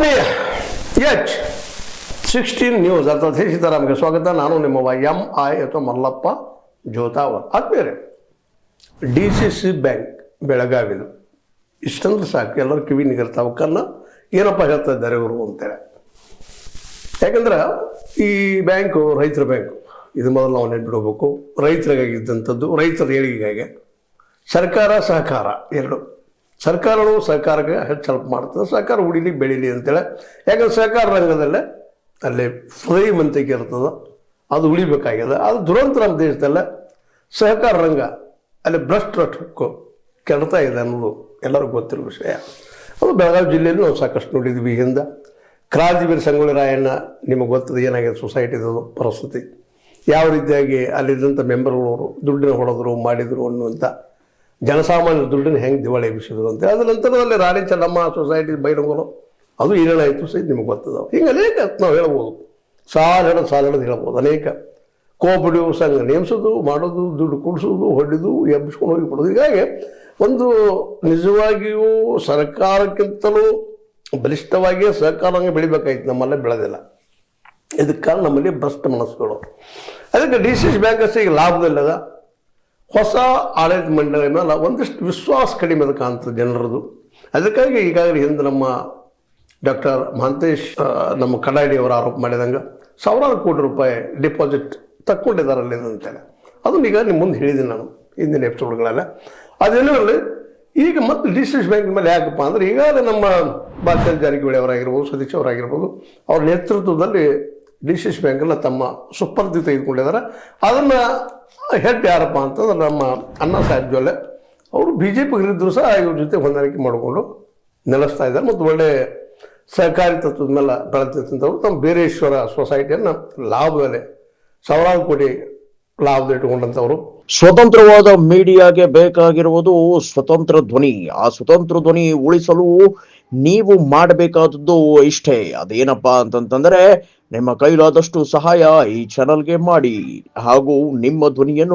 ಆತ್ಮೀಯ H16 news ಅರ್ಥಾತ್ ಸೀತಾರಾಮ್ಗೆ ಸ್ವಾಗತ. ನಾನು ನಿಮ್ಮವ MI ಅಥವಾ ಮಲ್ಲಪ್ಪ ಜೋತಾವರ್. ಆತ್ಮೀಯರೇ, DCC ಬ್ಯಾಂಕ್ ಬೆಳಗಾವಿದು ಇಷ್ಟಂದ್ರೆ ಸಾಕು, ಎಲ್ಲರೂ ಕಿವಿ ನಿಗರ್ತಾವಕ್ಕನ್ನ ಏನಪ್ಪ ಹೇಳ್ತಾ ಇದ್ದಾರೆ ಇವರು ಅಂತೇಳಿ. ಯಾಕಂದ್ರೆ ಈ ಬ್ಯಾಂಕು ರೈತರ ಬ್ಯಾಂಕು, ಇದು ಮೊದಲು ನಾವು ನೆನ್ಪಿಡಬೇಕು. ರೈತರಿಗಾಗಿದ್ದಂಥದ್ದು, ರೈತರ ಏಳಿಗೆಗಾಗಿ ಸರ್ಕಾರ ಸಹಕಾರ ಎರಡು. ಸರ್ಕಾರಗಳು ಸಹಕಾರಕ್ಕೆ ಹೆಚ್ಚು ಹೆಲ್ಪ್ ಮಾಡ್ತದೆ, ಸಹಕಾರ ಉಳಿಲಿ ಬೆಳೀಲಿ ಅಂತೇಳಿ. ಯಾಕಂದ್ರೆ ಸಹಕಾರ ರಂಗದಲ್ಲೇ ಅಲ್ಲಿ ಶ್ರೀಮಂತಿಕೆ ಇರ್ತದೆ, ಅದು ಉಳಿಬೇಕಾಗ್ಯದ. ಅದು ದುರಂತ ನಮ್ಮ ದೇಶದಲ್ಲೇ ಸಹಕಾರ ರಂಗ ಅಲ್ಲಿ ಭ್ರಷ್ಟರಷ್ಟು ಕೆಡ್ತಾ ಇದೆ ಅನ್ನೋದು ಎಲ್ಲರಿಗೂ ಗೊತ್ತಿರೋ ವಿಷಯ. ಅದು ಬೆಳಗಾವಿ ಜಿಲ್ಲೆಯಲ್ಲಿ ನಾವು ಸಾಕಷ್ಟು ನೋಡಿದ್ವಿ. ಹಿಂದೆ ಕ್ರಾಂತಿವೀರ ಸಂಗೊಳ್ಳಿ ರಾಯಣ್ಣ, ನಿಮಗೆ ಗೊತ್ತದ ಏನಾಗಿದೆ ಸೊಸೈಟಿದು ಪರಿಸ್ಥಿತಿ, ಯಾವ ರೀತಿಯಾಗಿ ಅಲ್ಲಿದ್ದಂಥ ಮೆಂಬರ್ಗಳವರು ದುಡ್ಡಿನ ಹೊಡೆದ್ರು ಮಾಡಿದರು ಅನ್ನುವಂಥ ಜನಸಾಮಾನ್ಯರ ದುಡ್ಡನ್ನು ಹೆಂಗೆ ದಿವಾಳಿ ಎಬ್ಬಿಸಿದ್ರು ಅಂತ. ಅದ್ರ ನಂತರದಲ್ಲಿ ರಾಣಿ ಚೆನ್ನಮ್ಮ ಸೊಸೈಟಿ ಬೈರಂಗಲು ಅದು ಏನೇನಾಯಿತು ಸಹಿತ ನಿಮಗೆ ಗೊತ್ತದ. ಹಿಂಗೆ ಅನೇಕ ನಾವು ಹೇಳ್ಬೋದು, ಸಾಲಿಡೋದು ಹೇಳ್ಬೋದು. ಅನೇಕ ಕೋಆಪರೇಟಿವ್ ಸಂಘ ನೇಮಿಸೋದು, ಮಾಡೋದು, ದುಡ್ಡು ಕೊಡಿಸೋದು, ಹೊಡೆದು ಎಬ್ಬಿಸ್ಕೊಂಡು ಹೋಗಿ ಕೊಡೋದು. ಹೀಗಾಗಿ ಒಂದು ನಿಜವಾಗಿಯೂ ಸರ್ಕಾರಕ್ಕಿಂತಲೂ ಬಲಿಷ್ಠವಾಗಿ ಸಹಕಾರಂಗ ಬೆಳಿಬೇಕಾಯ್ತು, ನಮ್ಮಲ್ಲೇ ಬೆಳೆದಿಲ್ಲ. ಇದಕ್ಕೆ ಕಾರಣ ನಮ್ಮಲ್ಲಿ ಭ್ರಷ್ಟ ಮನಸ್ಸುಗಳು. ಅದಕ್ಕೆ DCC ಬ್ಯಾಂಕ್ ಅಷ್ಟೇ ಈಗ ಲಾಭದಲ್ಲದ. ಹೊಸ ಆಡಳಿತ ಮಂಡಳಿ ಮೇಲೆ ಒಂದಿಷ್ಟು ವಿಶ್ವಾಸ ಕಡಿಮೆ ಅದು ಕಾಣ್ತದೆ ಜನರದು. ಅದಕ್ಕಾಗಿ ಈಗಾಗಲೇ ಹಿಂದೆ ನಮ್ಮ ಡಾಕ್ಟರ್ ಮಹಂತೇಶ್ ನಮ್ಮ ಕಡಾಡಿ ಅವರು ಆರೋಪ ಮಾಡಿದಂಗೆ ಸಾವಿರಾರು ಕೋಟಿ ರೂಪಾಯಿ ಡಿಪಾಸಿಟ್ ತಕ್ಕೊಂಡಿದ್ದಾರಲ್ಲಿ ಅಂತೇಳಿ. ಅದನ್ನು ಈಗ ನಿಮ್ಮ ಮುಂದೆ ಹೇಳಿದ್ದೀನಿ ನಾನು ಹಿಂದಿನ ಎಪಿಸೋಡ್ಗಳೆಲ್ಲ. ಅದೇನಲ್ಲಿ ಈಗ ಮತ್ತೆ DCC ಬ್ಯಾಂಕ್ ಮೇಲೆ ಯಾಕಪ್ಪ ಅಂದರೆ, ಈಗಾಗಲೇ ನಮ್ಮ ಬಾಲಚಂದ್ರ ಜಾರಕಿಹೊಳಿ ಅವರಾಗಿರ್ಬೋದು, ಸತೀಶ್ ಅವರಾಗಿರ್ಬೋದು, ಅವ್ರ ನೇತೃತ್ವದಲ್ಲಿ DCC ಬ್ಯಾಂಕನ್ನು ತಮ್ಮ ಸುಪರ್ದಿ ತೆಗೆದುಕೊಂಡಿದ್ದಾರೆ. ಅದನ್ನು ಹೆಡ್ ಯಾರಪ್ಪ ಅಂತಂದ್ರೆ ನಮ್ಮ ಅಣ್ಣಾ ಸಾಹೇಬ್ ಜೊಲ್ಲೆ ಅವರು BJPಗಿರಿದ್ರು ಸಹ ಇವ್ರ ಜೊತೆ ಹೊಂದಾಣಿಕೆ ಮಾಡಿಕೊಂಡು ನೆಲೆಸ್ತಾ ಇದ್ದಾರೆ. ಮತ್ತು ಒಳ್ಳೆ ಸಹಕಾರಿ ತತ್ವದ ಮೇಲೆ ಬೆಳೆತಿರ್ತಂಥವ್ರು ತಮ್ಮ ಬೀರೇಶ್ವರ ಸೊಸೈಟಿಯನ್ನು ಲಾಭದಲ್ಲಿ ಸಾವಿರಾರು ಕೋಟಿ ಲಾಭದ ಇಟ್ಟುಕೊಂಡಂಥವ್ರು. ಸ್ವತಂತ್ರವಾದ ಮೀಡಿಯಾಗೆ ಬೇಕಾಗಿರುವುದು ಸ್ವತಂತ್ರ ಧ್ವನಿ. ಆ ಸ್ವತಂತ್ರ ಧ್ವನಿ ಉಳಿಸಲು ನೀವು ಮಾಡಬೇಕಾದದ್ದು ಇಷ್ಟೇ. ಅದೇನಪ್ಪಾ ಅಂತಂತಂದ್ರೆ, ನಿಮ್ಮ ಕೈಲಾದಷ್ಟು ಸಹಾಯ ಈ ಚಾನಲ್ಗೆ ಮಾಡಿ ಹಾಗೂ ನಿಮ್ಮ ಧ್ವನಿಯನ್ನು